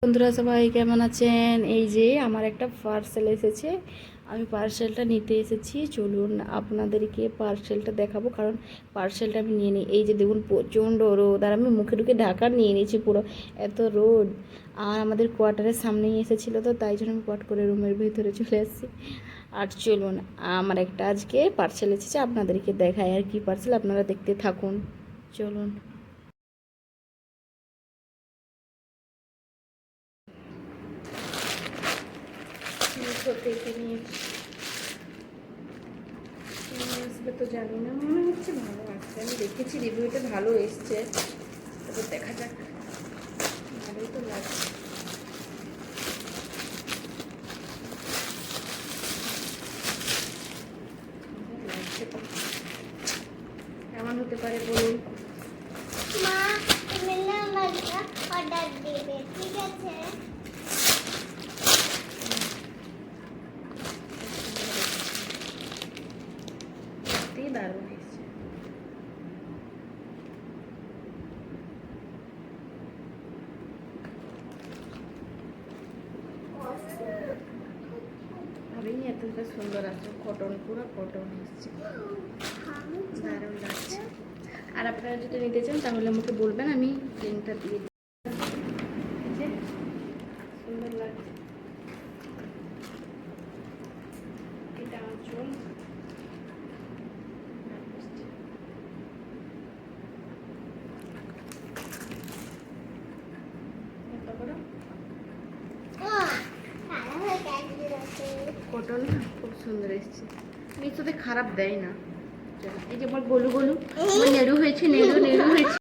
বন্ধুরা সবাই কেমন আছেন? এই যে আমার একটা পার্সেল এসেছে, আমি পার্সেলটা নিতে এসেছি। চলুন আপনাদেরকে পার্সেলটা দেখাবো, কারণ পার্সেলটা আমি নিয়ে নিই। এই যে দেখুন প্রচণ্ড রোদ, আর আমি মুখে ঢুকে ঢাকা নিয়ে নিয়েছি পুরো, এত রোদ। আর আমাদের কোয়ার্টারের সামনেই এসেছিলো, তো তাই জন্য আমি পট করে রুমের ভিতরে চলে এসেছি। আর চলুন আমার একটা আজকে পার্সেল এসেছে, আপনাদেরকে দেখাই আর কি পার্সেল, আপনারা দেখতে থাকুন। চলুন। থেকে নিয়ে আসলে তো জানি না, মনে হচ্ছে ভালো আসছে। আমি দেখেছি রিভিউতে ভালো এসছে, তবে দেখা যাক। ভালোই তো লাগছে। লাগছে তো, কেমন হতে পারে বলুন? মা, তুমি না আমাকে অর্ডার দিবে, ঠিক আছে? সত্যি দারুণ এসছে। ভাবিনি এতটা সুন্দর আছে, কটন, পুরো কটন এসছে, দারুণ লাগছে। আর আপনারা যদি নিতে চান তাহলে আমাকে বলবেন, আমি লিঙ্কটা দিয়ে দিই। সুন্দর লাগছে। এটা আঁচল, কটন না, খুব সুন্দর এসছে। মিশোতে খারাপ দেয় না। এই যে আমার গোলু গোলু, আমার নেড়ু হয়েছে, নেড়ু নেড়ু হয়েছে।